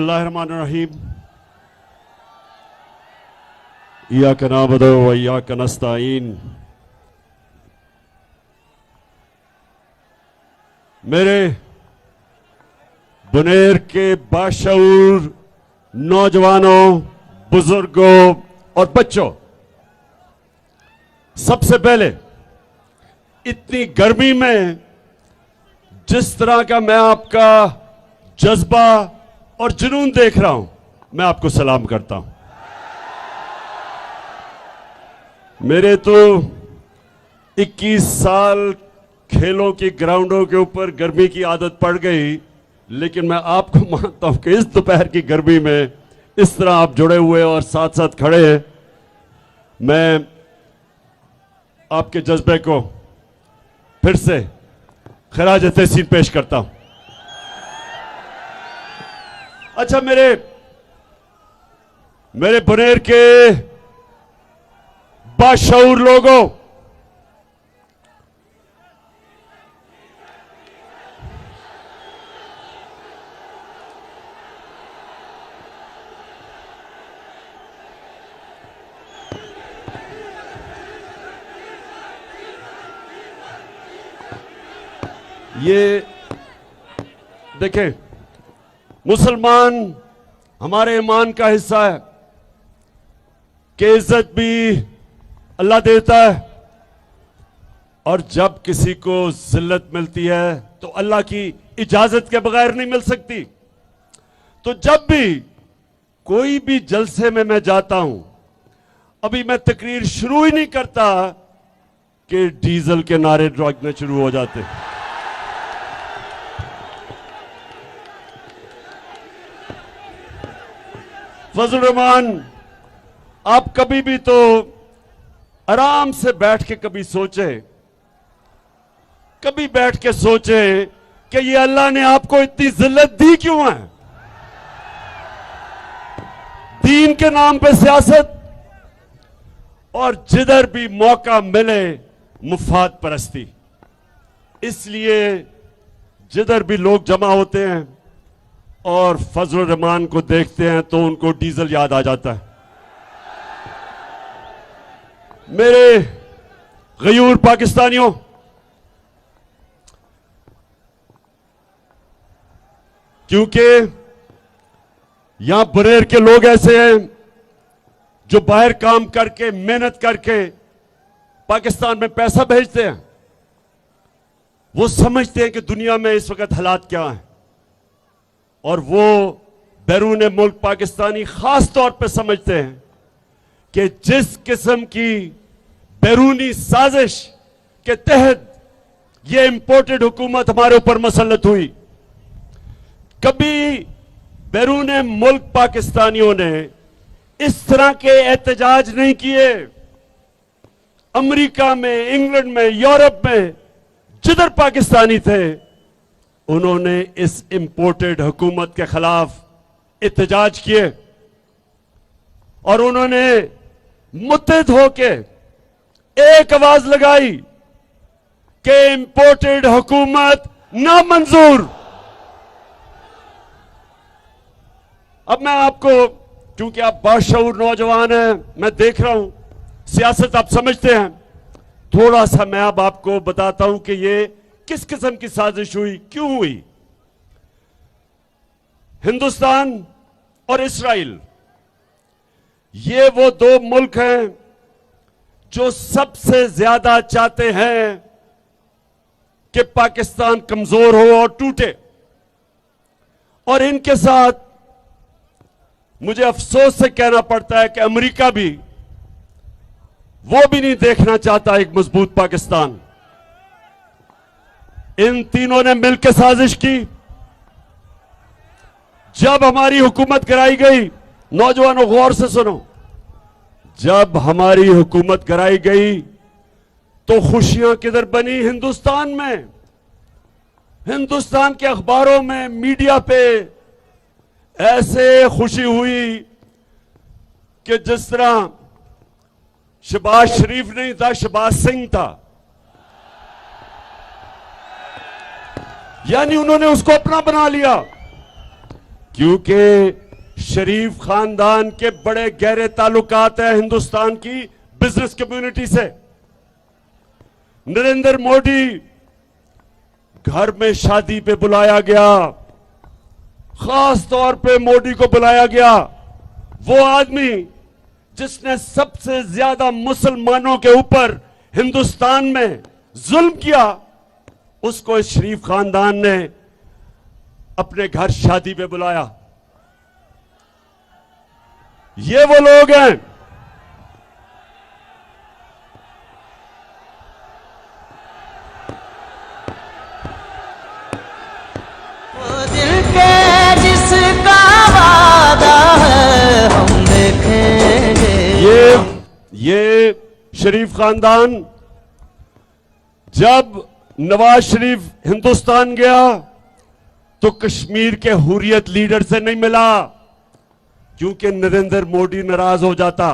बिस्मिल्लाहिर्रहमानिर्रहीम। इय्याका नअबुदु व इय्याका नस्तईन। मेरे बुनेर के बाशऊर नौजवानों, बुजुर्गों और बच्चों, सबसे पहले इतनी गर्मी में जिस तरह का मैं आपका जज्बा और जुनून देख रहा हूं, मैं आपको सलाम करता हूं। मेरे तो 21 साल खेलों की ग्राउंडों के ऊपर गर्मी की आदत पड़ गई, लेकिन मैं आपको मानता हूं कि इस दोपहर की गर्मी में इस तरह आप जुड़े हुए और साथ साथ खड़े हैं। मैं आपके जज्बे को फिर से खराज तहसीन पेश करता हूं। अच्छा, मेरे बुनेर के बाशऊर लोगों, ये देखें, मुसलमान हमारे ईमान का हिस्सा है कि इज्जत भी अल्लाह देता है, और जब किसी को जिल्लत मिलती है तो अल्लाह की इजाजत के बगैर नहीं मिल सकती। तो जब भी कोई भी जलसे में मैं जाता हूं, अभी मैं तकरीर शुरू ही नहीं करता कि डीजल के नारे लगने शुरू हो जाते। फजल रहमान, आप कभी भी तो आराम से बैठ के कभी बैठ के सोचे कि ये अल्लाह ने आपको इतनी जिल्लत दी क्यों है? दीन के नाम पे सियासत, और जिधर भी मौका मिले मुफाद परस्ती। इसलिए जिधर भी लोग जमा होते हैं और फजल रहमान को देखते हैं तो उनको डीजल याद आ जाता है। मेरे गयूर पाकिस्तानियों, क्योंकि यहां बुनेर के लोग ऐसे हैं जो बाहर काम करके, मेहनत करके पाकिस्तान में पैसा भेजते हैं। वो समझते हैं कि दुनिया में इस वक्त हालात क्या हैं, और वो बैरून मुल्क पाकिस्तानी खास तौर पे समझते हैं कि जिस किस्म की बैरूनी साजिश के तहत ये इंपोर्टेड हुकूमत हमारे ऊपर मसल्लत हुई, कभी बैरून मुल्क पाकिस्तानियों ने इस तरह के एहतजाज नहीं किए। अमेरिका में, इंग्लैंड में, यूरोप में जिधर पाकिस्तानी थे, उन्होंने इस इंपोर्टेड हुकूमत के खिलाफ एहतजाज किए, और उन्होंने मुत्तहिद होके एक आवाज लगाई कि इंपोर्टेड हुकूमत नामंजूर। अब मैं आपको, क्योंकि आप बाशऊर नौजवान हैं, मैं देख रहा हूं सियासत आप समझते हैं, थोड़ा सा मैं अब आपको बताता हूं कि ये किस किस्म की साजिश हुई, क्यों हुई। हिंदुस्तान और इस्राइल, ये वो दो मुल्क हैं जो सबसे ज्यादा चाहते हैं कि पाकिस्तान कमजोर हो और टूटे, और इनके साथ मुझे अफसोस से कहना पड़ता है कि अमेरिका भी, वो भी नहीं देखना चाहता एक मजबूत पाकिस्तान। इन तीनों ने मिलकर साजिश की। जब हमारी हुकूमत कराई गई, नौजवानों गौर से सुनो, जब हमारी हुकूमत कराई गई तो खुशियां किधर बनी? हिंदुस्तान में, हिंदुस्तान के अखबारों में, मीडिया पे ऐसे खुशी हुई कि जिस तरह शहबाज शरीफ नहीं था, शहबाज सिंह था। यानी उन्होंने उसको अपना बना लिया। क्योंकि शरीफ खानदान के बड़े गहरे ताल्लुकात हैं हिंदुस्तान की बिजनेस कम्युनिटी से। नरेंद्र मोदी घर में शादी पे बुलाया गया, खास तौर पे मोदी को बुलाया गया। वो आदमी जिसने सबसे ज्यादा मुसलमानों के ऊपर हिंदुस्तान में जुल्म किया, उसको इस शरीफ खानदान ने अपने घर शादी पे बुलाया। ये वो लोग हैं वो दिल के जिसका वादा है हम देखेंगे। ये शरीफ खानदान जब नवाज शरीफ हिंदुस्तान गया तो कश्मीर के हुर्रियत लीडर से नहीं मिला, क्योंकि नरेंद्र मोदी नाराज हो जाता।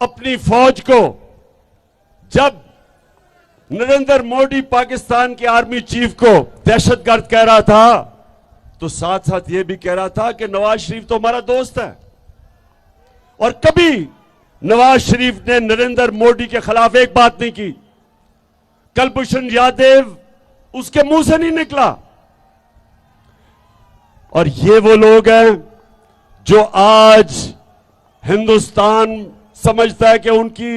अपनी फौज को जब नरेंद्र मोदी पाकिस्तान के आर्मी चीफ को दहशतगर्द कह रहा था, तो साथ साथ यह भी कह रहा था कि नवाज शरीफ तो हमारा दोस्त है। और कभी नवाज शरीफ ने नरेंद्र मोदी के खिलाफ एक बात नहीं की। कुलभूषण यादव उसके मुंह से नहीं निकला। और ये वो लोग हैं जो आज हिंदुस्तान समझता है कि उनकी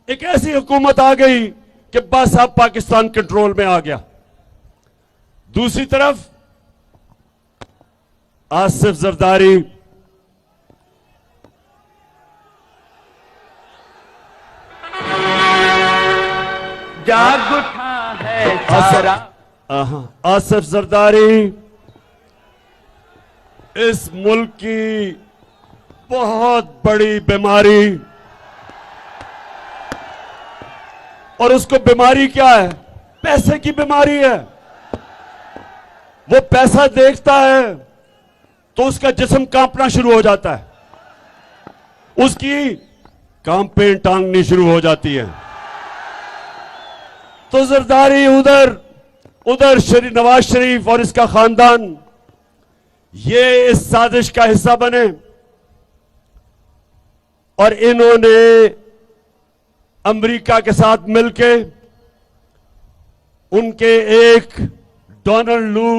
एक ऐसी हुकूमत आ गई कि बस अब पाकिस्तान कंट्रोल में आ गया। दूसरी तरफ आसिफ जरदारी जाग उठा है सारा। आसिफ जरदारी इस मुल्क की बहुत बड़ी बीमारी, और उसको बीमारी क्या है? पैसे की बीमारी है। वो पैसा देखता है तो उसका जिस्म कांपना शुरू हो जाता है, उसकी कांपें टांगनी शुरू हो जाती है। तो जरदारी उधर नवाज शरीफ और इसका खानदान ये इस साजिश का हिस्सा बने, और इन्होंने अमेरिका के साथ मिलके उनके एक डोनाल्ड लू,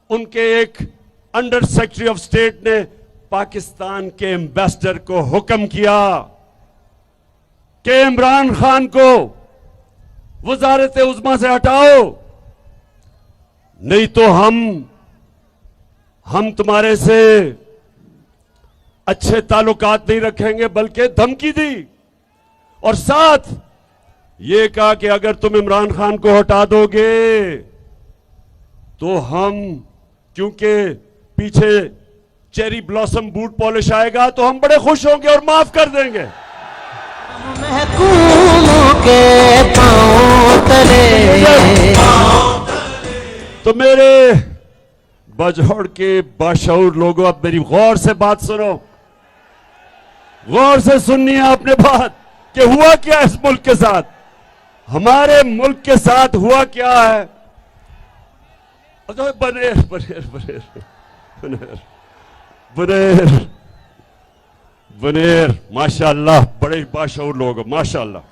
उनके एक अंडर सेक्रेटरी ऑफ स्टेट ने पाकिस्तान के एम्बेसडर को हुक्म किया कि इमरान खान को वजारत उज़्मा से हटाओ, नहीं तो हम तुम्हारे से अच्छे ताल्लुकात नहीं रखेंगे, बल्कि धमकी दी। और साथ ये कहा कि अगर तुम इमरान खान को हटा दोगे तो हम, क्योंकि पीछे चेरी ब्लॉसम बूट पॉलिश आएगा, तो हम बड़े खुश होंगे और माफ कर देंगे। महकूमों के पांव तले। तो मेरे बजौड़ के बाशऊर लोगों, अब मेरी गौर से बात सुनो, गौर से सुननी है आपने बात कि हुआ क्या इस मुल्क के साथ, हमारे मुल्क के साथ हुआ क्या है। बनेर बनेर बनेर बनेर बनेर बनेर माशाअल्लाह, बड़े बाशऊर लोग हो माशाअल्लाह।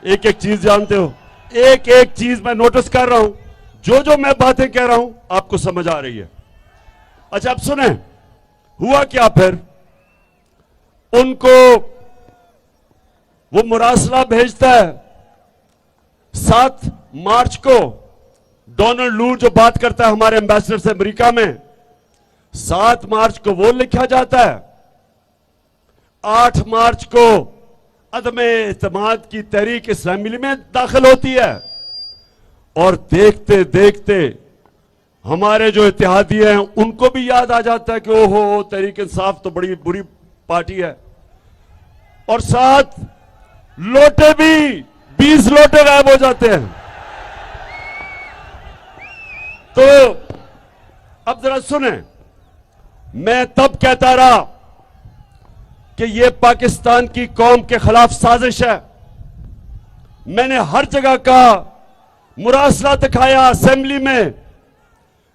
एक एक चीज जानते हो, एक एक चीज मैं नोटिस कर रहा हूं, जो मैं बातें कह रहा हूं आपको समझ आ रही है। अच्छा, अब सुने हुआ क्या फिर। उनको वो मुरासला भेजता है 7 मार्च को, डोनाल्ड लू जो बात करता है हमारे एम्बेसडर से अमेरिका में, 7 मार्च को वो लिखा जाता है। 8 मार्च को अदम एतमाद की तहरीक इस्लामी में दाखिल होती है, और देखते देखते हमारे जो इत्तेहादी हैं उनको भी याद आ जाता है कि ओहो, तहरीक इंसाफ तो बड़ी बुरी पार्टी है। और साथ लोटे भी 20 लोटे गायब हो जाते हैं। तो अब जरा सुने, मैं तब कहता रहा कि यह पाकिस्तान की कौम के खिलाफ साजिश है। मैंने हर जगह का मुरासला दिखाया, असेंबली में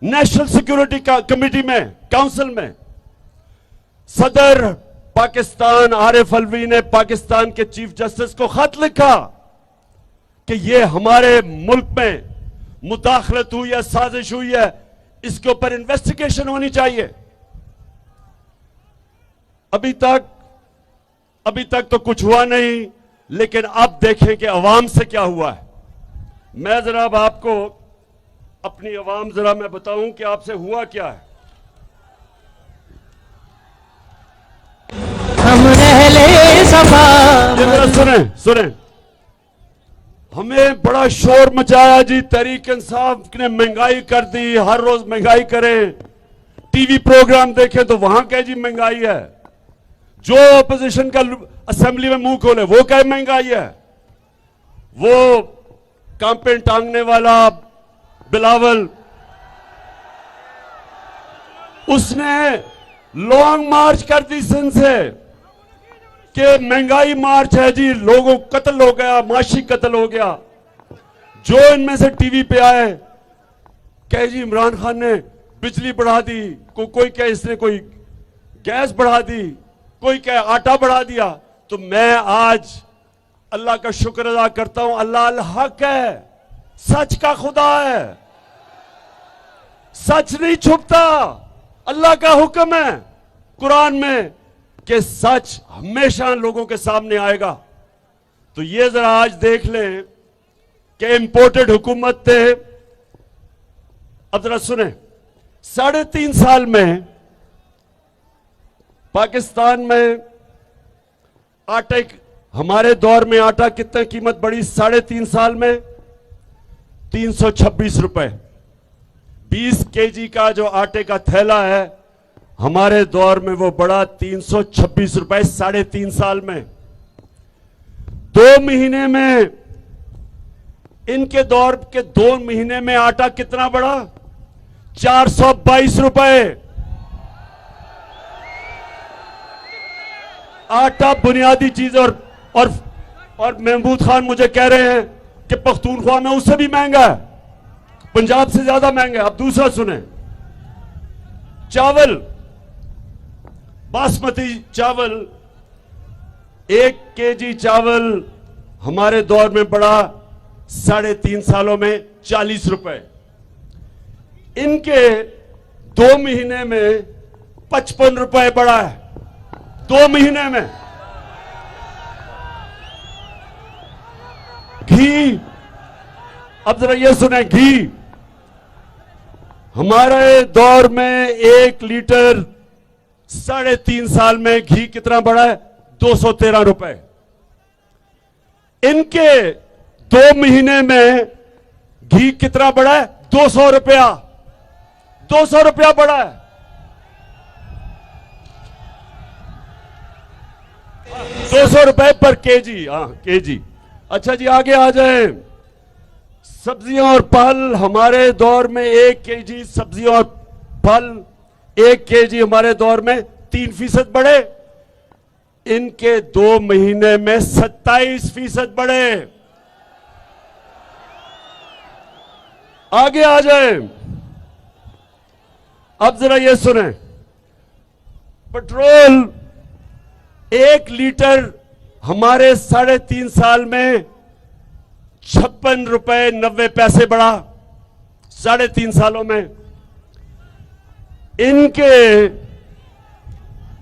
नेशनल सिक्योरिटी कमेटी में, काउंसिल में सदर पाकिस्तान आरिफ अलवी ने पाकिस्तान के चीफ जस्टिस को खत लिखा कि यह हमारे मुल्क में मुदाखलत हुई है, साजिश हुई है, इसके ऊपर इन्वेस्टिगेशन होनी चाहिए। अभी तक तो कुछ हुआ नहीं, लेकिन अब देखें कि अवाम से क्या हुआ है। मैं जरा अब आपको अपनी अवाम जरा मैं बताऊं कि आपसे हुआ क्या है। हम रहले सफा ये जरा सुने। हमें बड़ा शोर मचाया जी, तहरीक इंसाफ ने महंगाई कर दी, हर रोज महंगाई करें, टीवी प्रोग्राम देखें तो वहां कहे जी महंगाई है, जो अपोजिशन का असेंबली में मुंह खोले वो कहे महंगाई है। वो कांपे टांगने वाला बिलावल, उसने लॉन्ग मार्च कर दी सिंध से कि महंगाई मार्च है जी, लोगों कत्ल हो गया, माशी कत्ल हो गया। जो इनमें से टीवी पे आए कहे जी इमरान खान ने बिजली बढ़ा दी, कोई कहे इसने कोई गैस बढ़ा दी, कोई कहे आटा बढ़ा दिया। तो मैं आज अल्लाह का शुक्र अदा करता हूं, अल्लाह अल हक है, सच का खुदा है, सच नहीं छुपता। अल्लाह का हुक्म है कुरान में कि सच हमेशा लोगों के सामने आएगा। तो ये जरा आज देख लें कि इंपोर्टेड हुकूमत थे। अब जरा सुने, 3.5 साल में पाकिस्तान में आटे, हमारे दौर में आटा कितने कीमत बढ़ी 3.5 साल में? 326 रुपए। 20 केजी का जो आटे का थैला है हमारे दौर में वो बढ़ा 326 रुपए 3.5 साल में। 2 महीने में, इनके दौर के 2 महीने में आटा कितना बढ़ा? 422 रुपए। आटा बुनियादी चीज। और महमूद खान मुझे कह रहे हैं कि पख्तूनख्वा में उससे भी महंगा है, पंजाब से ज्यादा महंगा है। अब दूसरा सुने, चावल, बासमती चावल, 1 केजी चावल हमारे दौर में बढ़ा 3.5 सालों में 40 रुपए। इनके 2 महीने में 55 रुपए बढ़ा है, 2 महीने में। घी, अब जरा ये सुने, घी हमारे दौर में 1 लीटर 3.5 साल में घी कितना बढ़ा है? 213 रुपए। इनके 2 महीने में घी कितना बढ़ा है? 200 रुपया। 200 रुपया बढ़ा है। 200 रुपए पर केजी। हाँ, केजी। अच्छा जी, आगे आ जाए। सब्जियां और फल हमारे दौर में 1 केजी सब्जियां और फल, 1 केजी हमारे दौर में 3% बढ़े। इनके 2 महीने में 27% बढ़े। आगे आ जाए। अब जरा ये सुने, पेट्रोल 1 लीटर हमारे 3.5 साल में 56 रुपए 90 पैसे बढ़ा 3.5 सालों में।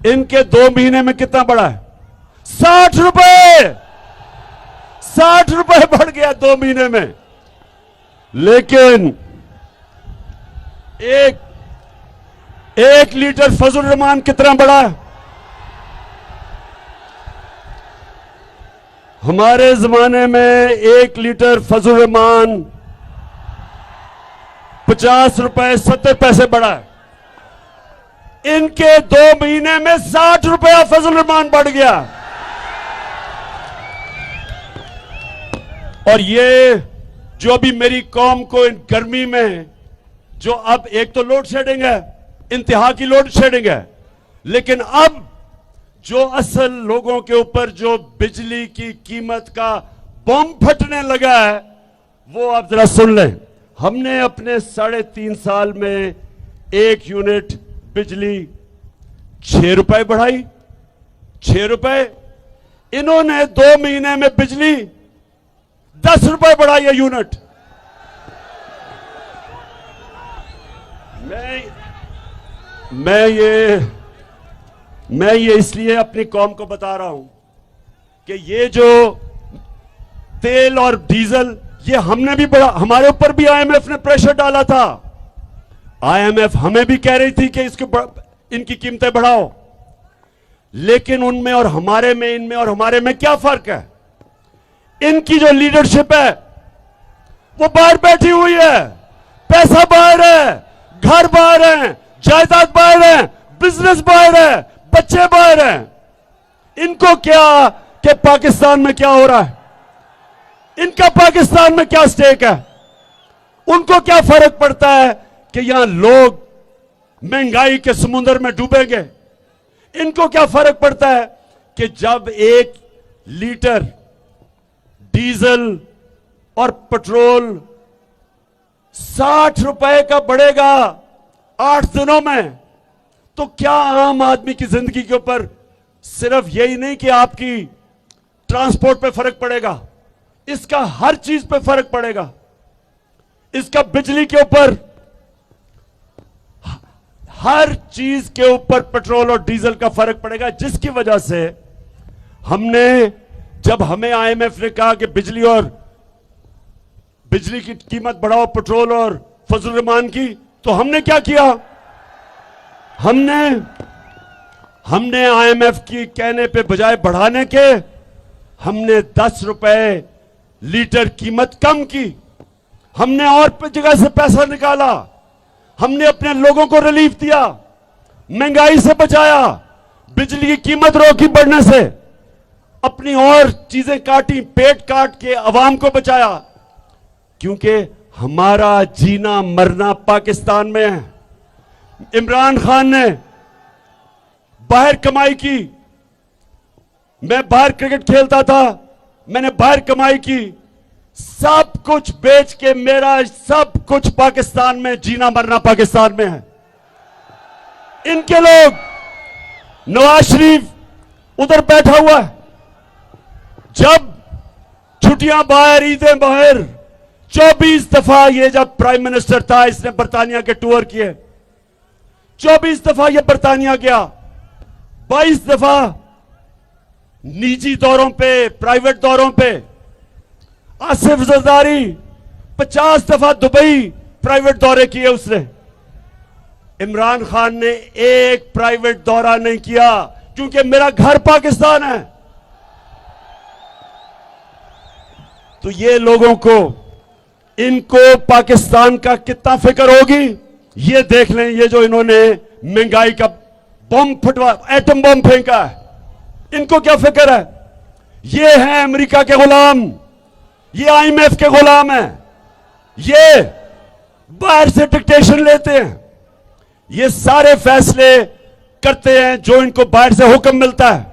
इनके 2 महीने में कितना बढ़ा है? 60 रुपए। 60 रुपए बढ़ गया 2 महीने में। लेकिन एक लीटर फजल रहमान कितना बढ़ा है? हमारे जमाने में 1 लीटर फजल रहमान 50 रुपए 70 पैसे बढ़ा है। इनके 2 महीने में 60 रुपया फजल रहमान बढ़ गया। और ये जो अभी मेरी कौम को इन गर्मी में, जो अब एक तो लोड शेडिंग है, इंतहा की लोड शेडिंग है, लेकिन अब जो असल लोगों के ऊपर जो बिजली की कीमत का बम फटने लगा है, वो आप जरा सुन लें। हमने अपने 3.5 साल में 1 यूनिट बिजली 6 रुपए बढ़ाई, 6 रुपए। इन्होंने 2 महीने में बिजली 10 रुपए बढ़ाई है यूनिट। मैं ये इसलिए अपनी कौम को बता रहा हूं कि ये जो तेल और डीजल, ये हमने भी बढ़ा, हमारे ऊपर भी आईएमएफ ने प्रेशर डाला था। आईएमएफ हमें भी कह रही थी कि इनकी कीमतें बढ़ाओ, लेकिन उनमें और हमारे में, इनमें और हमारे में क्या फर्क है? इनकी जो लीडरशिप है वो बाहर बैठी हुई है, पैसा बाहर है, घर बाहर है, जायदाद बाहर है, बिजनेस बाहर है, बच्चे बाहर हैं। इनको क्या कि पाकिस्तान में क्या हो रहा है, इनका पाकिस्तान में क्या स्टेक है? उनको क्या फर्क पड़ता है कि यहां लोग महंगाई के समुद्र में डूबेंगे? इनको क्या फर्क पड़ता है कि जब 1 लीटर डीजल और पेट्रोल 60 रुपए का बढ़ेगा 8 दिनों में, तो क्या आम आदमी की जिंदगी के ऊपर सिर्फ यही नहीं कि आपकी ट्रांसपोर्ट पे फर्क पड़ेगा, इसका हर चीज पे फर्क पड़ेगा। इसका बिजली के ऊपर, हर चीज के ऊपर पेट्रोल और डीजल का फर्क पड़ेगा, जिसकी वजह से हमने, जब हमें आईएमएफ ने कहा कि बिजली की कीमत बढ़ाओ, पेट्रोल और फजल रहमान की, तो हमने क्या किया? हमने आईएमएफ की कहने पे बजाय बढ़ाने के, हमने 10 रुपए लीटर कीमत कम की। हमने और जगह से पैसा निकाला, हमने अपने लोगों को रिलीफ दिया, महंगाई से बचाया, बिजली की कीमत रोकी बढ़ने से, अपनी और चीजें काटी, पेट काट के अवाम को बचाया, क्योंकि हमारा जीना मरना पाकिस्तान में है। इमरान खान ने बाहर कमाई की, मैं बाहर क्रिकेट खेलता था, मैंने बाहर कमाई की, सब कुछ बेच के मेरा सब कुछ पाकिस्तान में, जीना मरना पाकिस्तान में है। इनके लोग, नवाज शरीफ उधर बैठा हुआ है, जब छुट्टियां बाहर, ईदें बाहर, 24 दफा ये जब प्राइम मिनिस्टर था, इसने बर्तानिया के टूर किए, 24 दफा ये बर्तानिया गया, 22 दफा निजी दौरों पे, प्राइवेट दौरों पे। आसिफ जरदारी 50 दफा दुबई प्राइवेट दौरे किए उसने। इमरान खान ने एक प्राइवेट दौरा नहीं किया, क्योंकि मेरा घर पाकिस्तान है। तो ये लोगों को, इनको पाकिस्तान का कितना फिक्र होगी, ये देख लें। ये जो इन्होंने महंगाई का बम फटवा, एटम बम फेंका है, इनको क्या फिक्र है? ये हैं अमेरिका के गुलाम, ये आईएमएफ के गुलाम हैं, ये बाहर से डिक्टेशन लेते हैं, ये सारे फैसले करते हैं जो इनको बाहर से हुक्म मिलता है,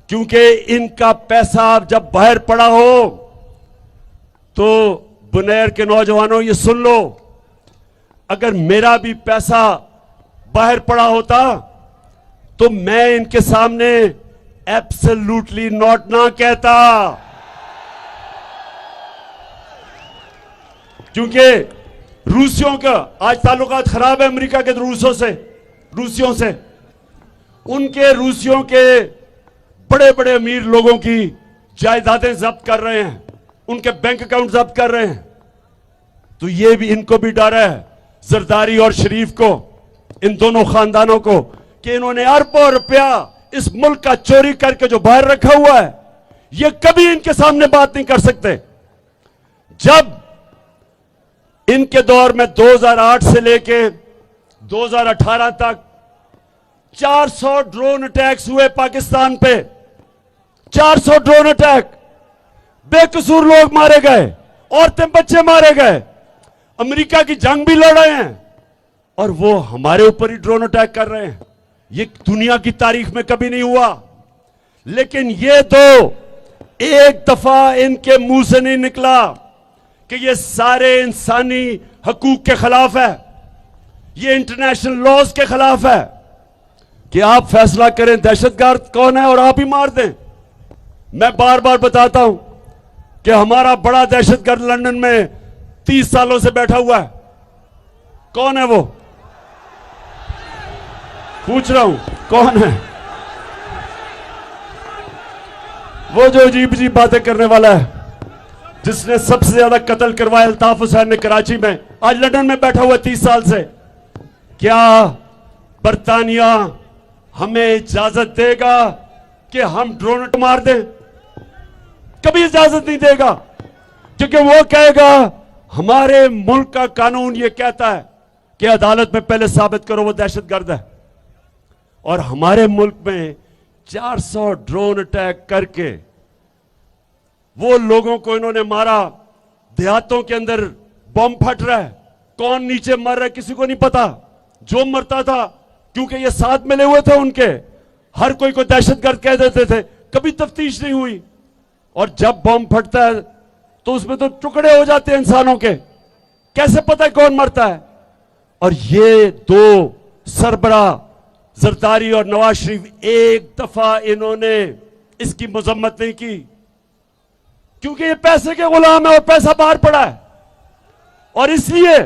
क्योंकि इनका पैसा जब बाहर पड़ा हो तो बुनेर के नौजवानों ये सुन लो, अगर मेरा भी पैसा बाहर पड़ा होता तो मैं इनके सामने एब्सोल्युटली नॉट ना कहता, क्योंकि रूसियों का आज ताल्लुकात खराब है अमेरिका के रूसियों से। उनके रूसियों के बड़े बड़े अमीर लोगों की जायदादें जब्त कर रहे हैं, उनके बैंक अकाउंट जब्त कर रहे हैं। तो ये भी, इनको भी डर है, जरदारी और शरीफ को, इन दोनों खानदानों को, कि इन्होंने अरबों रुपया इस मुल्क का चोरी करके जो बाहर रखा हुआ है, ये कभी इनके सामने बात नहीं कर सकते। जब इनके दौर में 2008 से लेके 2018 तक 400 ड्रोन अटैक्स हुए पाकिस्तान पे, 400 ड्रोन अटैक, बेकसूर लोग मारे गए, औरतें बच्चे मारे गए, अमेरिका की जंग भी लड़ रहे हैं, और वो हमारे ऊपर ही ड्रोन अटैक कर रहे हैं। ये दुनिया की तारीख में कभी नहीं हुआ। लेकिन ये तो एक दफा इनके मुंह से नहीं निकला कि ये सारे इंसानी हकूक के खिलाफ है, ये इंटरनेशनल लॉज के खिलाफ है कि आप फैसला करें दहशतगर्द कौन है और आप ही मार दें। मैं बार बार बताता हूं कि हमारा बड़ा दहशतगर्द लंदन में 30 सालों से बैठा हुआ है। कौन है वो? पूछ रहा हूं, कौन है वो जो अजीब अजीब बातें करने वाला है, जिसने सबसे ज्यादा कत्ल करवाया अल्ताफ हुसैन ने कराची में, आज लंदन में बैठा हुआ 30 साल से। क्या बरतानिया हमें इजाजत देगा कि हम ड्रोन मार दें? कभी इजाजत नहीं देगा, क्योंकि वो कहेगा हमारे मुल्क का कानून ये कहता है कि अदालत में पहले साबित करो वो दहशतगर्द है। और हमारे मुल्क में 400 ड्रोन अटैक करके वो लोगों को इन्होंने मारा। देहातों के अंदर बम फट रहा है, कौन नीचे मर रहा है किसी को नहीं पता। जो मरता था, क्योंकि ये साथ मिले हुए थे उनके, हर कोई को दहशतगर्द कह देते थे, कभी तफ्तीश नहीं हुई। और जब बम फटता है तो उसमें तो टुकड़े हो जाते हैं इंसानों के, कैसे पता है कौन मरता है? और ये दो सरबराह जरदारी और नवाज शरीफ एक दफा इन्होंने इसकी मजम्मत नहीं की, क्योंकि ये पैसे के गुलाम है और पैसा बाहर पड़ा है। और इसलिए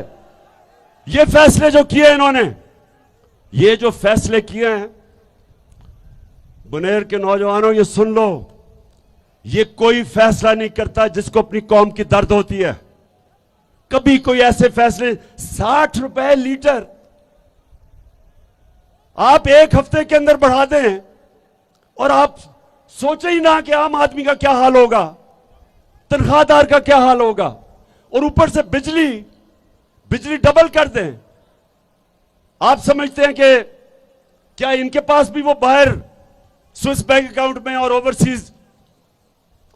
ये फैसले जो किए इन्होंने, ये जो फैसले किए हैं, बुनेर के नौजवानों ये सुन लो, ये कोई फैसला नहीं करता जिसको अपनी कौम की दर्द होती है। कभी कोई ऐसे फैसले 60 रुपए लीटर आप एक हफ्ते के अंदर बढ़ा दें और आप सोचे ही ना कि आम आदमी का क्या हाल होगा, तनख्वाहदार का क्या हाल होगा, और ऊपर से बिजली डबल कर दें। आप समझते हैं कि क्या इनके पास भी वो बाहर स्विस बैंक अकाउंट में और ओवरसीज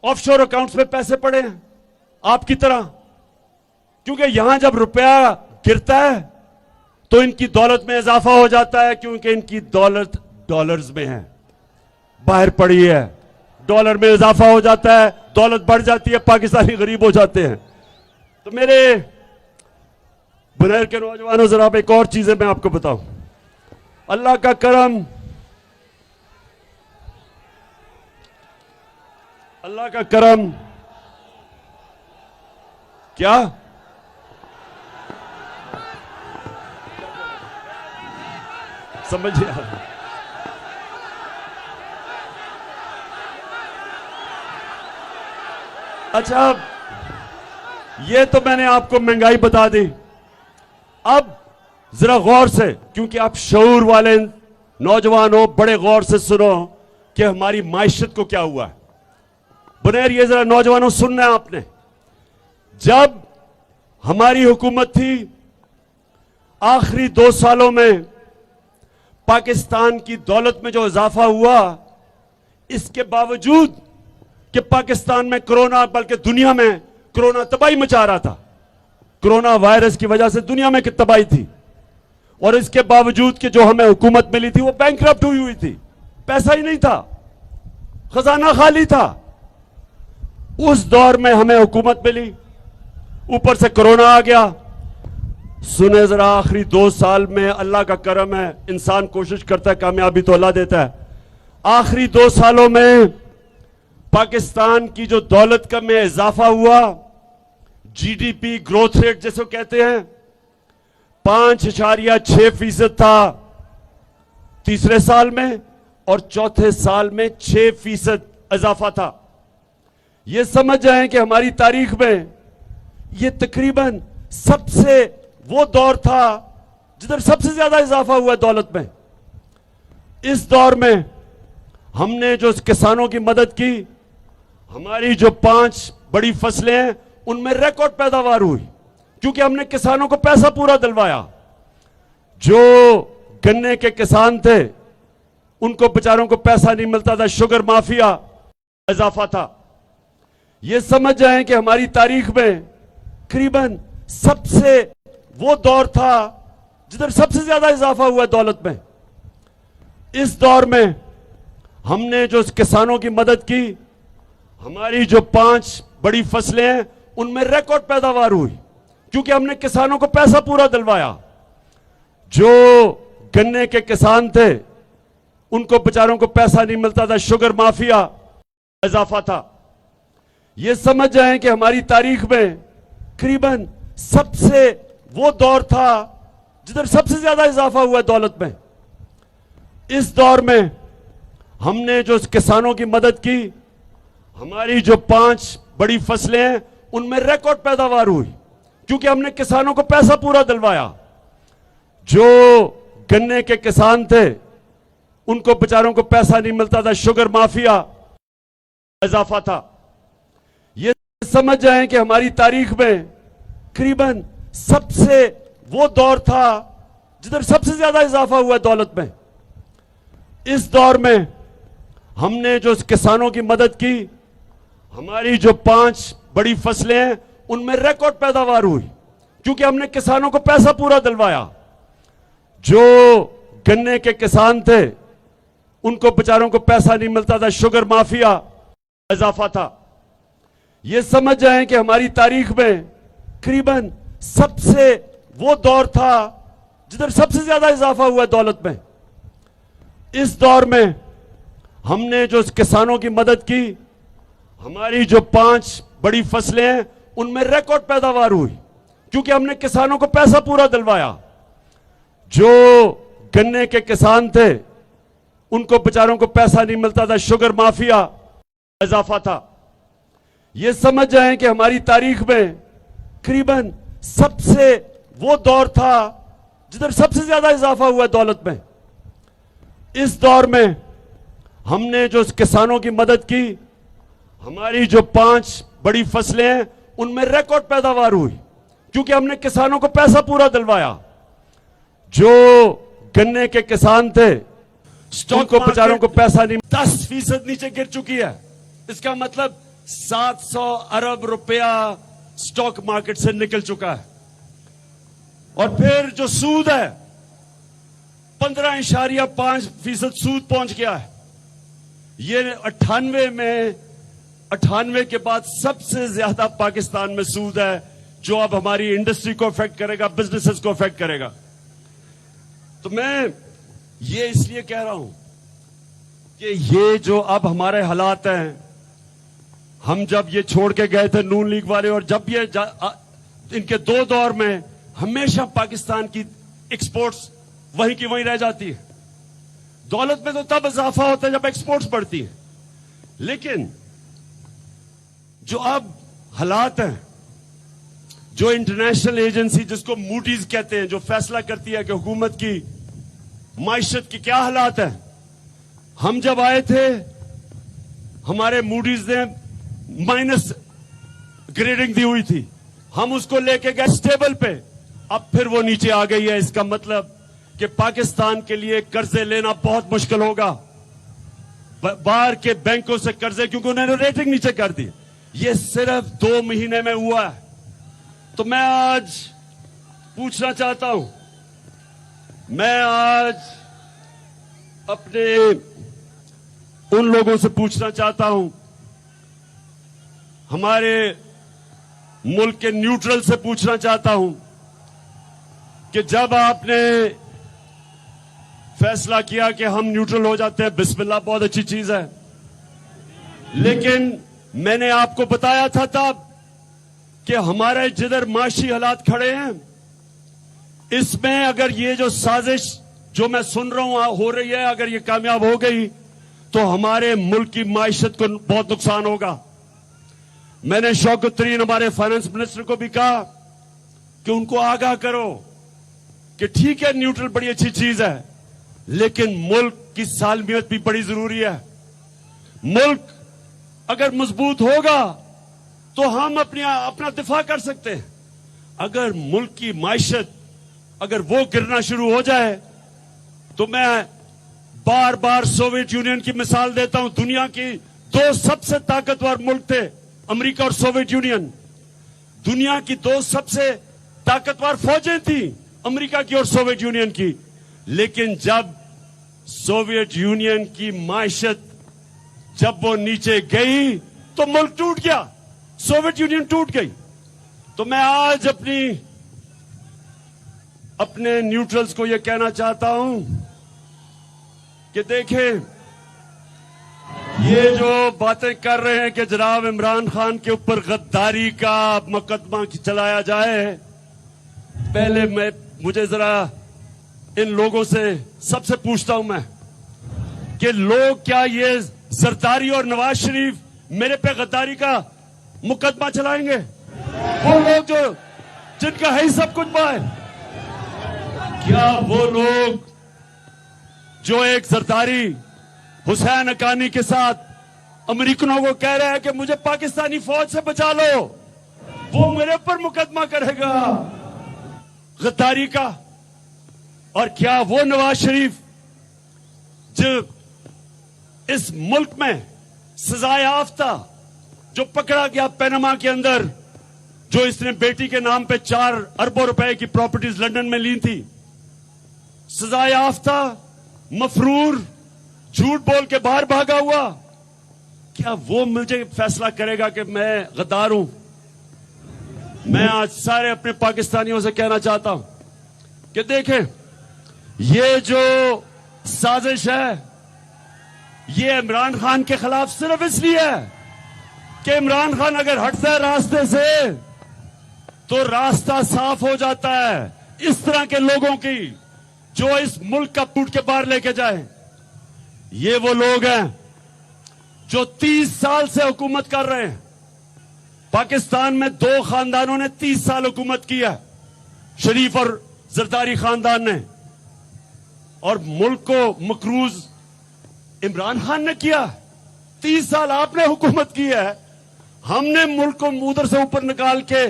ऑफशोर अकाउंट्स में पैसे पड़े हैं आपकी तरह? क्योंकि यहां जब रुपया गिरता है तो इनकी दौलत में इजाफा हो जाता है, क्योंकि इनकी दौलत डॉलर्स में है, बाहर पड़ी है। डॉलर में इजाफा हो जाता है, दौलत बढ़ जाती है, पाकिस्तानी गरीब हो जाते हैं। तो मेरे बुनेर के नौजवानों, जरा अब एक और चीजें मैं आपको बताऊं। अल्लाह का करम, अल्लाह का करम क्या समझिए आप। अच्छा, ये तो मैंने आपको महंगाई बता दी। अब जरा गौर से, क्योंकि आप शऊर वाले नौजवान हो, बड़े गौर से सुनो कि हमारी माइशत को क्या हुआ है। बुनेर, ये जरा नौजवानों सुनना है आपने। जब हमारी हुकूमत थी, आखिरी 2 सालों में पाकिस्तान की दौलत में जो इजाफा हुआ, इसके बावजूद कि पाकिस्तान में कोरोना, बल्कि दुनिया में कोरोना तबाही मचा रहा था, कोरोना वायरस की वजह से दुनिया में कितनी तबाही थी, और इसके बावजूद कि जो हमें हुकूमत मिली थी वो बैंकरप्ट हुई थी, पैसा ही नहीं था, खजाना खाली था। उस दौर में हमें हुकूमत मिली, ऊपर से कोरोना आ गया। सुने जरा, आखिरी 2 साल में अल्लाह का करम है, इंसान कोशिश करता है, कामयाबी तो अल्लाह देता है। आखिरी 2 सालों में पाकिस्तान की जो दौलत का में इजाफा हुआ, जीडीपी ग्रोथ रेट जैसे कहते हैं, 5.6% था तीसरे साल में, और चौथे साल में 6% इजाफा था। यह समझ जाएं कि हमारी तारीख में यह तकरीबन सबसे वो दौर था जिधर सबसे ज्यादा इजाफा हुआ दौलत में। इस दौर में हमने जो किसानों की मदद की, हमारी जो 5 बड़ी फसलें हैं उनमें रिकॉर्ड पैदावार हुई, क्योंकि हमने किसानों को पैसा पूरा दिलवाया। जो गन्ने के किसान थे उनको बेचारों को पैसा नहीं मिलता था, शुगर माफिया इजाफा था। यह समझ जाएं कि हमारी तारीख में करीबन सबसे वो दौर था जिधर सबसे ज्यादा इजाफा हुआ दौलत में। इस दौर में हमने जो किसानों की मदद की, हमारी जो 5 बड़ी फसलें हैं उनमें रिकॉर्ड पैदावार हुई, क्योंकि हमने किसानों को पैसा पूरा दिलवाया। जो गन्ने के किसान थे उनको बेचारों को पैसा नहीं मिलता था, शुगर माफिया इजाफा था। यह समझ जाएं कि हमारी तारीख में करीबन सबसे वो दौर था जिधर सबसे ज्यादा इजाफा हुआ दौलत में। इस दौर में हमने जो किसानों की मदद की, हमारी जो 5 बड़ी फसलें हैं उनमें रिकॉर्ड पैदावार हुई, क्योंकि हमने किसानों को पैसा पूरा दिलवाया। जो गन्ने के किसान थे उनको बेचारों को पैसा नहीं मिलता था, शुगर माफिया इजाफा था। यह समझ जाएं कि हमारी तारीख में करीबन सबसे वो दौर था जिधर सबसे ज्यादा इजाफा हुआ दौलत में। इस दौर में हमने जो किसानों की मदद की, हमारी जो 5 बड़ी फसलें हैं उनमें रिकॉर्ड पैदावार हुई, क्योंकि हमने किसानों को पैसा पूरा दिलवाया। जो गन्ने के किसान थे उनको बेचारों को पैसा नहीं मिलता था, शुगर माफिया इजाफा था। यह समझ जाएं कि हमारी तारीख में करीबन सबसे वो दौर था जिधर सबसे ज्यादा इजाफा हुआ दौलत में। इस दौर में हमने जो किसानों की मदद की, हमारी जो 5 बड़ी फसलें हैं उनमें रिकॉर्ड पैदावार हुई, क्योंकि हमने किसानों को पैसा पूरा दिलवाया। जो गन्ने के किसान थे उनको बेचारों को पैसा नहीं मिलता था, शुगर माफिया इजाफा था। यह समझ जाएं कि हमारी तारीख में करीबन सबसे वो दौर था जिधर सबसे ज्यादा इजाफा हुआ दौलत में। इस दौर में हमने जो किसानों की मदद की, हमारी जो 5 बड़ी फसलें हैं उनमें रिकॉर्ड पैदावार हुई, क्योंकि हमने किसानों को पैसा पूरा दिलवाया। जो गन्ने के किसान थे स्टॉक को बेचारों को पैसा नहीं, 10% नीचे गिर चुकी है। इसका मतलब 700 अरब रुपया स्टॉक मार्केट से निकल चुका है। और फिर जो सूद है 15.5% सूद पहुंच गया है। ये 98 के बाद सबसे ज्यादा पाकिस्तान में सूद है, जो अब हमारी इंडस्ट्री को अफेक्ट करेगा, बिजनेसेस को अफेक्ट करेगा। तो मैं ये इसलिए कह रहा हूं कि ये जो अब हमारे हालात हैं, हम जब ये छोड़ के गए थे नून लीग वाले, और जब ये इनके 2 दौर में हमेशा पाकिस्तान की एक्सपोर्ट्स वहीं की वहीं रह जाती है। दौलत में तो तब इजाफा होता है जब एक्सपोर्ट्स बढ़ती है, लेकिन जो अब हालात हैं, जो इंटरनेशनल एजेंसी जिसको मूडीज कहते हैं, जो फैसला करती है कि हुकूमत की माइशत की क्या हालात है, हम जब आए थे हमारे मूडीज ने माइनस ग्रेडिंग दी हुई थी, हम उसको लेके गए स्टेबल पे, अब फिर वो नीचे आ गई है। इसका मतलब कि पाकिस्तान के लिए कर्जे लेना बहुत मुश्किल होगा, बाहर के बैंकों से कर्जे, क्योंकि उन्होंने रेटिंग नीचे कर दी। ये सिर्फ 2 महीने में हुआ है। तो मैं आज पूछना चाहता हूं, मैं आज अपने उन लोगों से पूछना चाहता हूं, हमारे मुल्क के न्यूट्रल से पूछना चाहता हूं कि जब आपने फैसला किया कि हम न्यूट्रल हो जाते हैं, बिस्मिल्लाह, बहुत अच्छी चीज है, लेकिन मैंने आपको बताया था तब कि हमारे जिधर माशी हालात खड़े हैं, इसमें अगर ये जो साजिश जो मैं सुन रहा हूं हो रही है, अगर ये कामयाब हो गई तो हमारे मुल्क की माइशत को बहुत नुकसान होगा। मैंने शौकत तरीन हमारे फाइनेंस मिनिस्टर को भी कहा कि उनको आगाह करो कि ठीक है न्यूट्रल बड़ी अच्छी चीज है, लेकिन मुल्क की सालमियत भी बड़ी जरूरी है। मुल्क अगर मजबूत होगा तो हम अपना दिफा कर सकते हैं। अगर मुल्क की माइशत अगर वो गिरना शुरू हो जाए, तो मैं बार बार सोवियत यूनियन की मिसाल देता हूं। दुनिया की 2 सबसे ताकतवर मुल्क थे, अमेरिका और सोवियत यूनियन। दुनिया की 2 सबसे ताकतवर फौजें थी, अमेरिका की और सोवियत यूनियन की। लेकिन जब सोवियत यूनियन की माइशत जब वो नीचे गई तो मुल्क टूट गया, सोवियत यूनियन टूट गई। तो मैं आज अपने न्यूट्रल्स को यह कहना चाहता हूं कि देखें, ये जो बातें कर रहे हैं कि जनाब इमरान खान के ऊपर गद्दारी का मुकदमा चलाया जाए, पहले मुझे जरा इन लोगों से सबसे पूछता हूं मैं कि लोग क्या ये जरदारी और नवाज शरीफ मेरे पे गद्दारी का मुकदमा चलाएंगे? वो लोग जिनका है ही सब कुछ पाए, क्या वो लोग जो एक जरदारी हुसैन हक्कानी के साथ अमेरिकनों को कह रहे हैं कि मुझे पाकिस्तानी फौज से बचा लो, वो मेरे पर मुकदमा करेगा गद्दारी का? और क्या वो नवाज शरीफ जो इस मुल्क में सजाए याफ्ता, जो पकड़ा गया पनामा के अंदर, जो इसने बेटी के नाम पे 4 अरबों रुपए की प्रॉपर्टीज लंदन में ली थी, सजाए याफ्ता, मफरूर, झूठ बोल के बाहर भागा हुआ, क्या वो मुझे फैसला करेगा कि मैं गद्दार हूं? मैं आज सारे अपने पाकिस्तानियों से कहना चाहता हूं कि देखें, ये जो साजिश है ये इमरान खान के खिलाफ सिर्फ इसलिए है कि इमरान खान अगर हटता है रास्ते से तो रास्ता साफ हो जाता है इस तरह के लोगों की जो इस मुल्क का टूट के बाहर लेके जाए। ये वो लोग हैं जो 30 साल से हुकूमत कर रहे हैं। पाकिस्तान में 2 खानदानों ने 30 साल हुकूमत की है, शरीफ और जरदारी खानदान ने, और मुल्क को मकरूज इमरान खान ने किया। 30 साल आपने हुकूमत की है, हमने मुल्क को उधर से ऊपर निकाल के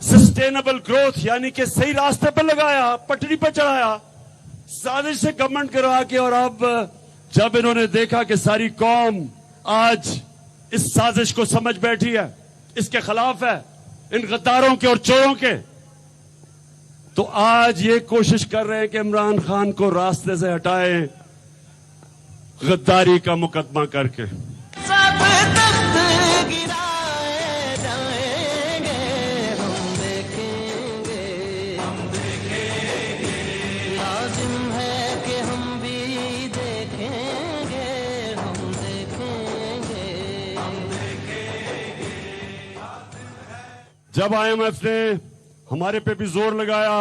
सस्टेनेबल ग्रोथ यानी कि सही रास्ते पर लगाया, पटरी पर चढ़ाया, साजिश से गवर्नमेंट करवा के। और अब जब इन्होंने देखा कि सारी कौम आज इस साजिश को समझ बैठी है, इसके खिलाफ है, इन गद्दारों के और चोरों के, तो आज ये कोशिश कर रहे हैं कि इमरान खान को रास्ते से हटाएं गद्दारी का मुकदमा करके। सब तख्त गिराए जाएंगे, हम देखेंगे, लाजिम है कि हम भी देखेंगे, हम देखेंगे। जब IMF ने हमारे पे भी जोर लगाया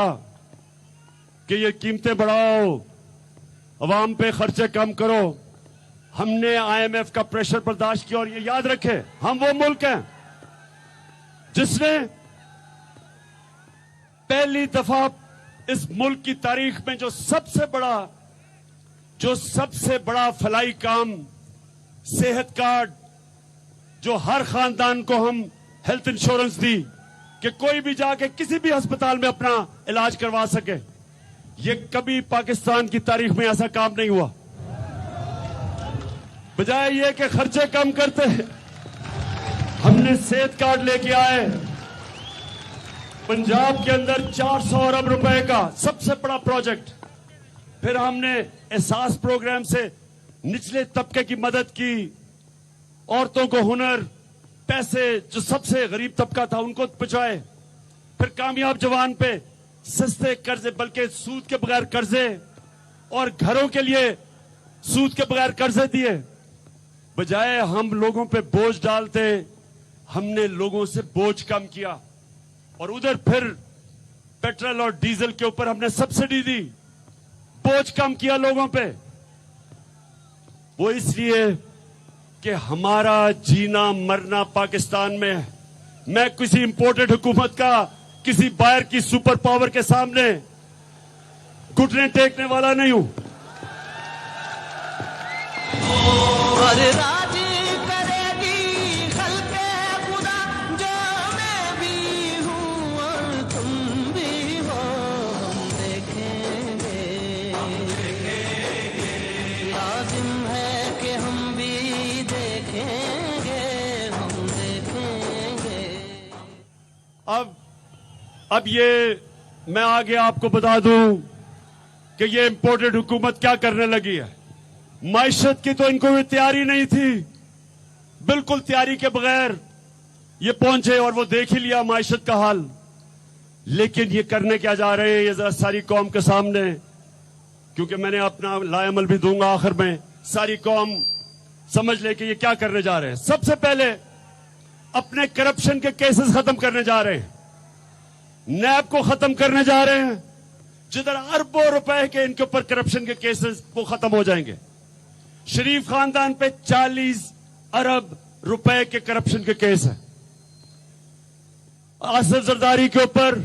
कि ये कीमतें बढ़ाओ, अवाम पे खर्चे कम करो, हमने IMF का प्रेशर बर्दाश्त किया। और ये याद रखें, हम वो मुल्क हैं जिसने पहली दफा इस मुल्क की तारीख में जो सबसे बड़ा फलाई काम, सेहत कार्ड, जो हर खानदान को हम हेल्थ इंश्योरेंस दी कि कोई भी जाके किसी भी अस्पताल में अपना इलाज करवा सके, ये कभी पाकिस्तान की तारीख में ऐसा काम नहीं हुआ। बजाय ये कि खर्चे कम करते, हमने सेहत कार्ड लेके आए। पंजाब के अंदर 400 अरब रुपए का सबसे बड़ा प्रोजेक्ट। फिर हमने एहसास प्रोग्राम से निचले तबके की मदद की, औरतों को हुनर, पैसे, जो सबसे गरीब तबका था उनको पहुंचाए। फिर कामयाब जवान पे सस्ते कर्जे, बल्कि सूद के बगैर कर्जे, और घरों के लिए सूद के बगैर कर्जे दिए। बजाय हम लोगों पे बोझ डालते, हमने लोगों से बोझ कम किया। और उधर फिर पेट्रोल और डीजल के ऊपर हमने सब्सिडी दी, बोझ कम किया लोगों पे। वो इसलिए कि हमारा जीना मरना पाकिस्तान में है। मैं किसी इंपोर्टेड हुकूमत का, किसी बाहर की सुपर पावर के सामने घुटने टेकने वाला नहीं हूं। और राजी करेगी खल्क़े खुदा, जो मैं भी हूँ और तुम भी हो, हम देखेंगे, लाजिम है कि हम भी देखेंगे, हम देखेंगे। अब ये मैं आगे आपको बता दूं कि ये इंपोर्टेड हुकूमत क्या करने लगी है। माइशत की तो इनको भी तैयारी नहीं थी। बिल्कुल तैयारी के बगैर ये पहुंचे और वो देख ही लिया मायशत का हाल। लेकिन ये करने क्या जा रहे हैं, ये जरा सारी कौम के सामने, क्योंकि मैंने अपना लाएमल भी दूंगा आखिर में, सारी कौम समझ ले कि ये क्या करने जा रहे हैं। सबसे पहले अपने करप्शन के केसेस खत्म करने जा रहे हैं, नैब को खत्म करने जा रहे हैं, जिधर अरबों रुपए के इनके ऊपर करप्शन के केसेस वो खत्म हो जाएंगे। शरीफ खानदान पे 40 अरब रुपए के करप्शन के केस है। आसिफ जरदारी के ऊपर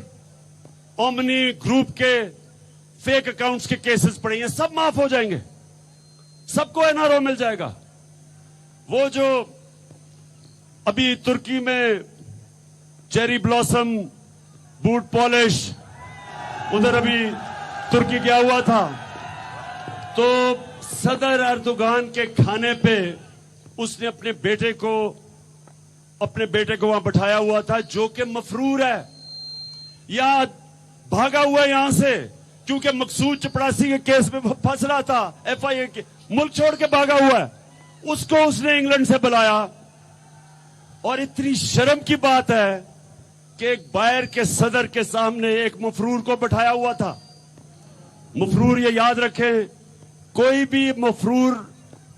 ओमनी ग्रुप के फेक अकाउंट्स के केसेस पड़े हैं, सब माफ हो जाएंगे, सबको एनआरओ मिल जाएगा। वो जो अभी तुर्की में चेरी ब्लॉसम बूट पॉलिश, उधर अभी तुर्की गया हुआ था, तो सदर अर्दोगान के खाने पे उसने अपने बेटे को वहां बैठाया हुआ था, जो कि मफरूर है या भागा हुआ है यहां से, क्योंकि मकसूद चपड़ासी के केस में फंस रहा था, एफआईए के, मुल्क छोड़ के भागा हुआ है। उसको उसने इंग्लैंड से बुलाया। और इतनी शर्म की बात है कि एक बायर के सदर के सामने एक मफरूर को बैठाया हुआ था। मफरूर, ये याद रखें, कोई भी मफरूर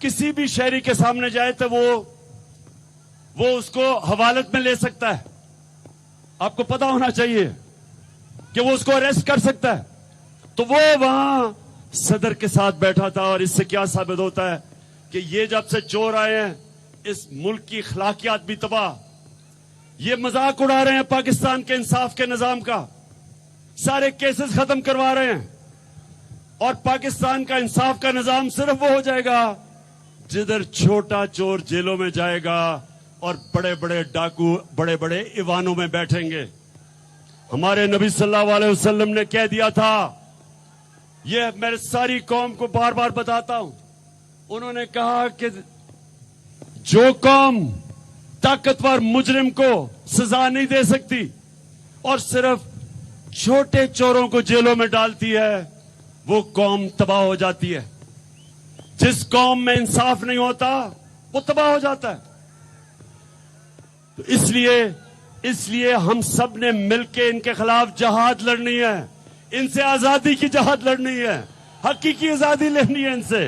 किसी भी शहरी के सामने जाए तो वो उसको हवालत में ले सकता है। आपको पता होना चाहिए कि वो उसको अरेस्ट कर सकता है। तो वो वहां सदर के साथ बैठा था। और इससे क्या साबित होता है कि ये जब से चोर आए हैं, इस मुल्क की अखलाकियात भी तबाह। ये मजाक उड़ा रहे हैं पाकिस्तान के इंसाफ के निजाम का, सारे केसेस खत्म करवा रहे हैं। और पाकिस्तान का इंसाफ का निजाम सिर्फ वो हो जाएगा जिधर छोटा चोर जेलों में जाएगा और बड़े बड़े डाकू बड़े बड़े ईवानों में बैठेंगे। हमारे नबी सल्लल्लाहु अलैहि वसल्लम ने कह दिया था, यह मैं सारी कौम को बार बार बताता हूं, उन्होंने कहा कि जो कौम ताकतवर मुजरिम को सजा नहीं दे सकती और सिर्फ छोटे चोरों को जेलों में डालती है, वो कौम तबाह हो जाती है। जिस कौम में इंसाफ नहीं होता वो तबाह हो जाता है। तो इसलिए हम सब ने मिलकर इनके खिलाफ जहाद लड़नी है, इनसे आजादी की जहाद लड़नी है, हकीकी आजादी लेनी है इनसे।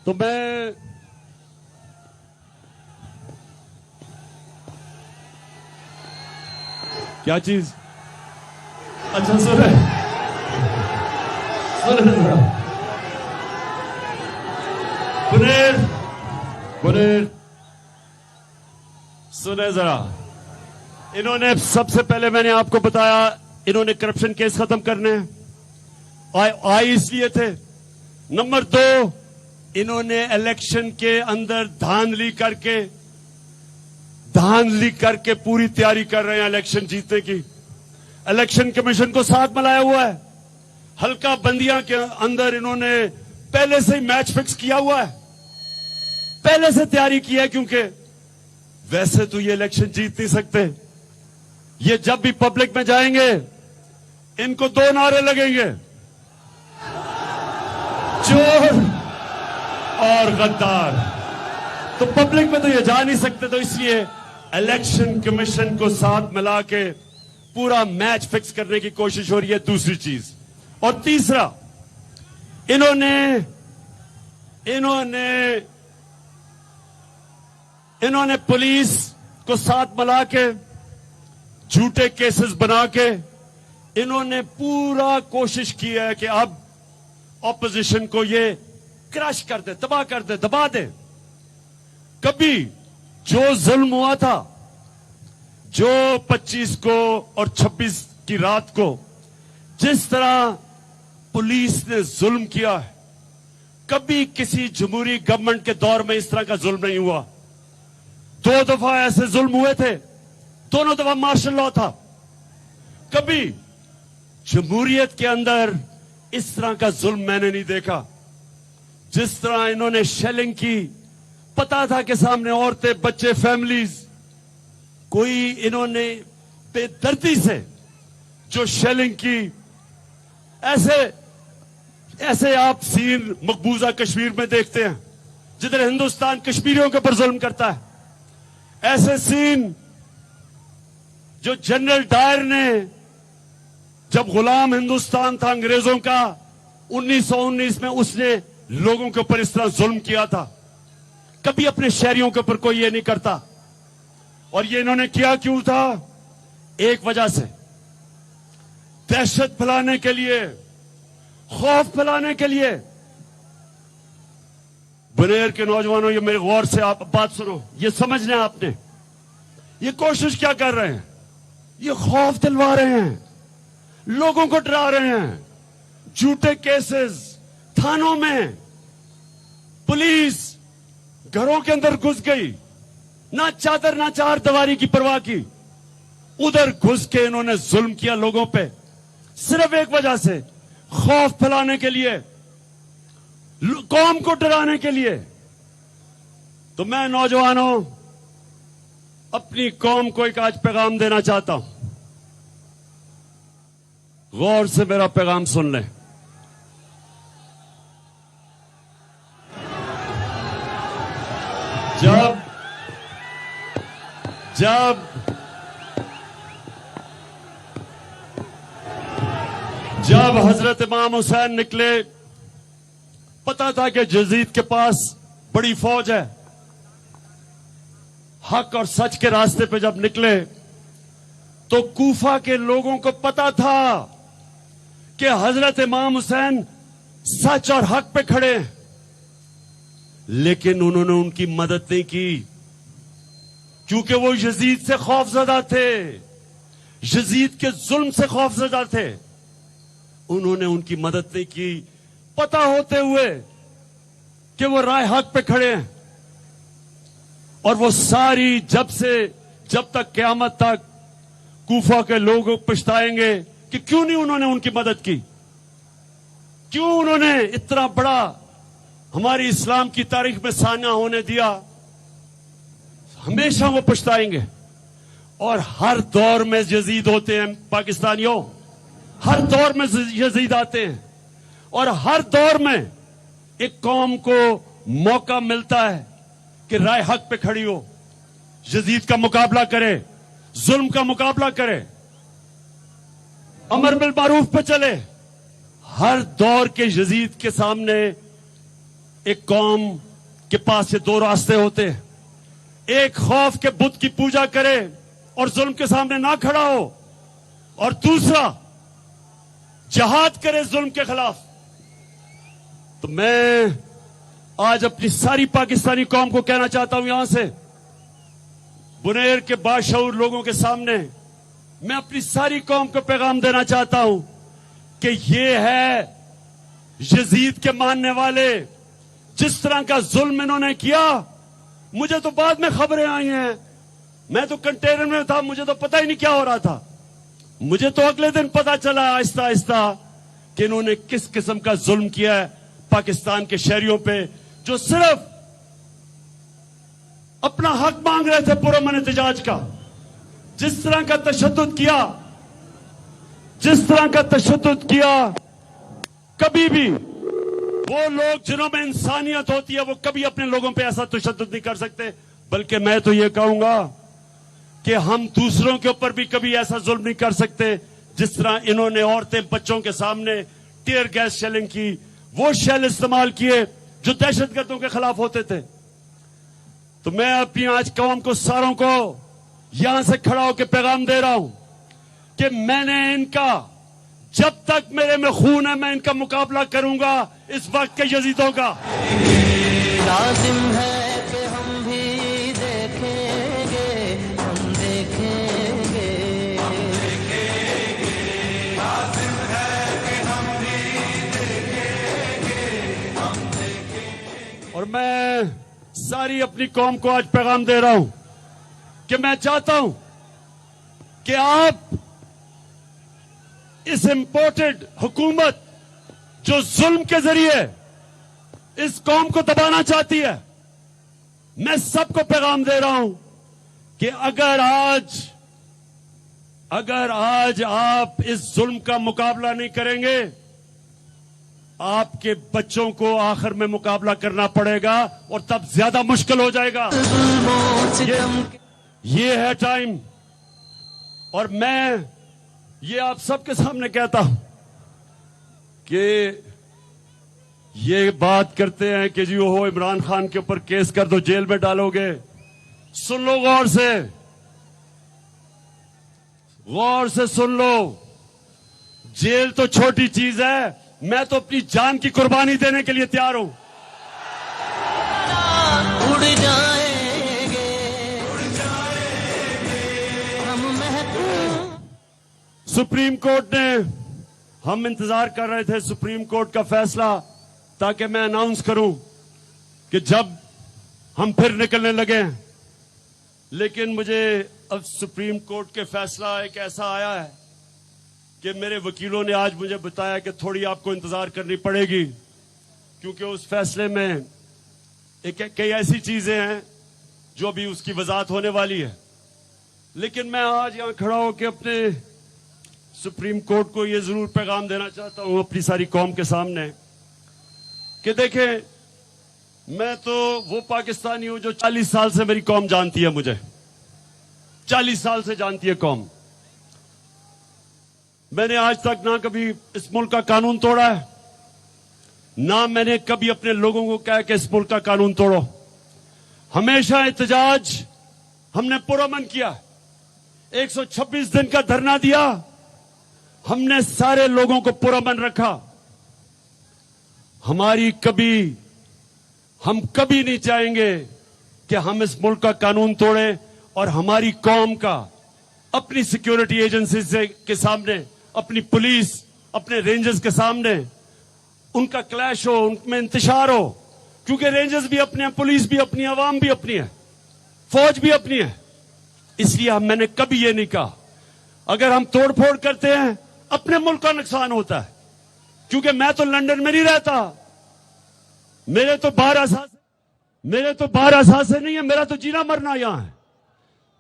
तो मैं क्या चीज, अच्छा सुने सुने जरा। इन्होंने सबसे पहले मैंने आपको बताया, इन्होंने करप्शन केस खत्म करने आए इसलिए थे। नंबर 2, इन्होंने इलेक्शन के अंदर धांधली करके पूरी तैयारी कर रहे हैं इलेक्शन जीतने की। इलेक्शन कमीशन को साथ मिलाया हुआ है। हल्का बंदियां के अंदर इन्होंने पहले से ही मैच फिक्स किया हुआ है, पहले से तैयारी की है, क्योंकि वैसे तो ये इलेक्शन जीत नहीं सकते। ये जब भी पब्लिक में जाएंगे इनको 2 नारे लगेंगे, चोर और गद्दार। तो पब्लिक में तो ये जा नहीं सकते। तो इसलिए इलेक्शन कमीशन को साथ मिला के पूरा मैच फिक्स करने की कोशिश हो रही है, दूसरी चीज। और तीसरा, इन्होंने पुलिस को साथ मिला के झूठे केसेस बना के इन्होंने पूरा कोशिश की है कि अब ऑपोजिशन को ये क्रश कर दे, तबाह कर दे, दबा दे। कभी जो जुल्म हुआ था, जो 25 को और 26 की रात को जिस तरह पुलिस ने जुल्म किया है, कभी किसी जमहूरी गवर्नमेंट के दौर में इस तरह का जुल्म नहीं हुआ। 2 दफा ऐसे जुल्म हुए थे, दोनों दफा मार्शल लॉ था। कभी जमहूरियत के अंदर इस तरह का जुल्म मैंने नहीं देखा। जिस तरह इन्होंने शेलिंग की, पता था कि सामने औरतें, बच्चे, फैमिलीज, कोई इन्होंने बेदर्दी से जो शेलिंग की, ऐसे आप सीन मकबूजा कश्मीर में देखते हैं जिधर हिंदुस्तान कश्मीरियों के ऊपर जुल्म करता है। ऐसे सीन जो जनरल डायर ने, जब गुलाम हिंदुस्तान था अंग्रेजों का 1919 में, उसने लोगों के ऊपर इस तरह जुल्म किया था। कभी अपने शहरियों के ऊपर कोई ये नहीं करता। और ये इन्होंने किया क्यों था? एक वजह से, दहशत फैलाने के लिए, खौफ फैलाने के लिए। बुनेर के नौजवानों, ये मेरे गौर से आप बात सुनो, ये समझना है आपने। ये कोशिश क्या कर रहे हैं? ये खौफ दिलवा रहे हैं, लोगों को डरा रहे हैं। झूठे केसेस थानों में, पुलिस घरों के अंदर घुस गई, ना चादर ना चार दीवारी की परवाह की, उधर घुस के इन्होंने जुल्म किया लोगों पे, सिर्फ एक वजह से, खौफ फैलाने के लिए, कौम को डराने के लिए। तो मैं नौजवानों, अपनी कौम को एक आज पैगाम देना चाहता हूं। गौर से मेरा पैगाम सुन लें। जब हजरत इमाम हुसैन निकले, पता था कि यजीद के पास बड़ी फौज है। हक और सच के रास्ते पे जब निकले तो कूफा के लोगों को पता था कि हजरत इमाम हुसैन सच और हक पे खड़े हैं, लेकिन उन्होंने उनकी मदद नहीं की, क्योंकि वो यजीद से खौफजदा थे, यजीद के जुल्म से खौफजदा थे। उन्होंने उनकी मदद नहीं की, पता होते हुए कि वो राय हक पे खड़े हैं। और वो सारी, जब तक क़यामत तक कूफा के लोग पछताएंगे कि क्यों नहीं उन्होंने उनकी मदद की, क्यों उन्होंने इतना बड़ा हमारी इस्लाम की तारीख में सान्या होने दिया। हमेशा वो पछताएंगे। और हर दौर में यजीद होते हैं पाकिस्तानियों, हर दौर में यजीद आते हैं, और हर दौर में एक कौम को मौका मिलता है कि राय हक पे खड़ी हो, यजीद का मुकाबला करे, जुल्म का मुकाबला करे, अमर बिल मारूफ पे चले। हर दौर के यजीद के सामने एक कौम के पास ये दो रास्ते होते हैं। एक, खौफ के बुत की पूजा करे और जुल्म के सामने ना खड़ा हो, और दूसरा, जहाद करे जुल्म के खिलाफ। तो मैं आज अपनी सारी पाकिस्तानी कौम को कहना चाहता हूं, यहां से बुनेर के बाशऊर लोगों के सामने मैं अपनी सारी कौम को पैगाम देना चाहता हूं कि ये है यजीद के मानने वाले। जिस तरह का जुल्म इन्होंने किया, मुझे तो बाद में खबरें आई हैं, मैं तो कंटेनर में था, मुझे तो पता ही नहीं क्या हो रहा था। मुझे तो अगले दिन पता चला आहिस्ता आहिस्ता कि इन्होंने किस किस्म का जुल्म किया है पाकिस्तान के शहरियों पे, जो सिर्फ अपना हक मांग रहे थे पुरअमन एहतजाज का। जिस तरह का तशद्दुद किया, कभी भी वो लोग जिन्हों में इंसानियत होती है, वो कभी अपने लोगों पे ऐसा तशद्दुद नहीं कर सकते। बल्कि मैं तो ये कहूंगा कि हम दूसरों के ऊपर भी कभी ऐसा जुल्म नहीं कर सकते जिस तरह इन्होंने औरतें, बच्चों के सामने टीयर गैस शेलिंग की, वो शेल इस्तेमाल किए जो दहशतगर्दों के खिलाफ होते थे। तो मैं अपनी आज कौम को, सारों को यहां से खड़ा होकर पैगाम दे रहा हूं कि मैंने इनका, जब तक मेरे में खून है, मैं इनका मुकाबला करूंगा इस वक्त के यजीदों का। लाजिम है कि हम भी देखेंगे, हम देखेंगे, लाजिम है कि हम भी देखेंगे, हम देखेंगे। और मैं सारी अपनी कौम को आज पैगाम दे रहा हूं कि मैं चाहता हूं कि आप इस इंपोर्टेड हुकूमत जो जुल्म के जरिए इस कौम को दबाना चाहती है। मैं सबको पैगाम दे रहा हूं कि अगर आज आप इस जुल्म का मुकाबला नहीं करेंगे, आपके बच्चों को आखिर में मुकाबला करना पड़ेगा और तब ज्यादा मुश्किल हो जाएगा। ये है टाइम। और मैं ये आप सबके सामने कहता हूं कि ये बात करते हैं कि जी हो इमरान खान के ऊपर केस कर दो, जेल में डालोगे। सुन लो, गौर से सुन लो। जेल तो छोटी चीज है, मैं तो अपनी जान की कुर्बानी देने के लिए तैयार हूं। उड़ जाएंगे हम महकूम। सुप्रीम कोर्ट ने, हम इंतजार कर रहे थे सुप्रीम कोर्ट का फैसला, ताकि मैं अनाउंस करूं कि जब हम फिर निकलने लगे। लेकिन मुझे अब सुप्रीम कोर्ट के फैसला एक ऐसा आया है कि मेरे वकीलों ने आज मुझे बताया कि थोड़ी आपको इंतजार करनी पड़ेगी, क्योंकि उस फैसले में कई ऐसी चीजें हैं जो अभी उसकी वजाहत होने वाली है। लेकिन मैं आज यहां खड़ा होकर अपने सुप्रीम कोर्ट को यह जरूर पैगाम देना चाहता हूं अपनी सारी कौम के सामने कि देखें, मैं तो वो पाकिस्तानी हूं जो 40 साल से मेरी कौम जानती है, मुझे 40 साल से जानती है कौम। मैंने आज तक ना कभी इस मुल्क का कानून तोड़ा है, ना मैंने कभी अपने लोगों को कहा कि इस मुल्क का कानून तोड़ो। हमेशा एहतजाज हमने पुरअमन किया। 126 दिन का धरना दिया, हमने सारे लोगों को पुरअमन रखा। हम कभी नहीं चाहेंगे कि हम इस मुल्क का कानून तोड़ें और हमारी कौम का अपनी सिक्योरिटी एजेंसीज के सामने, अपनी पुलिस, अपने रेंजर्स के सामने उनका क्लैश हो, उनमें इंतशार हो। क्योंकि रेंजर्स भी अपने हैं, पुलिस भी अपनी है, अवाम भी अपनी है, फौज भी अपनी है। इसलिए मैंने कभी ये नहीं कहा अगर हम तोड़फोड़ करते हैं अपने मुल्क का नुकसान होता है। क्योंकि मैं तो लंदन में नहीं रहता, मेरे तो बाहर असासे नहीं है, मेरा तो जीना मरना यहां है।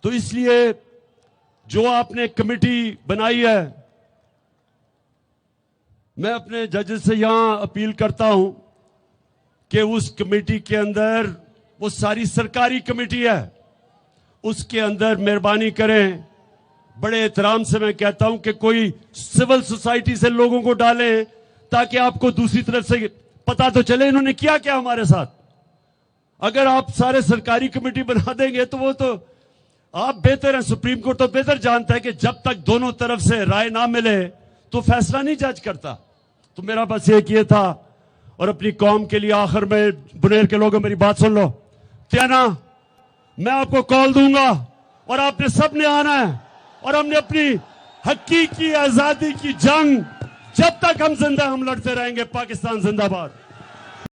तो इसलिए जो आपने कमेटी बनाई है, मैं अपने जजेस से यहां अपील करता हूं कि उस कमेटी के अंदर, वो सारी सरकारी कमेटी है, उसके अंदर मेहरबानी करें, बड़े एहतराम से मैं कहता हूं कि कोई सिविल सोसाइटी से लोगों को डालें, ताकि आपको दूसरी तरफ से पता तो चले इन्होंने किया क्या हमारे साथ। अगर आप सारे सरकारी कमेटी बना देंगे तो वो तो आप बेहतर हैं, सुप्रीम कोर्ट तो बेहतर जानता है कि जब तक दोनों तरफ से राय ना मिले तो फैसला नहीं जज करता। तो मेरा बस एक ये था। और अपनी कौम के लिए आखिर में, बुनेर के लोगों मेरी बात सुन लो, क्या ना, मैं आपको कॉल दूंगा और आपने सबने आना है और हमने अपनी हकीकी आजादी की जंग जब तक हम जिंदा हम लड़ते रहेंगे। पाकिस्तान जिंदाबाद।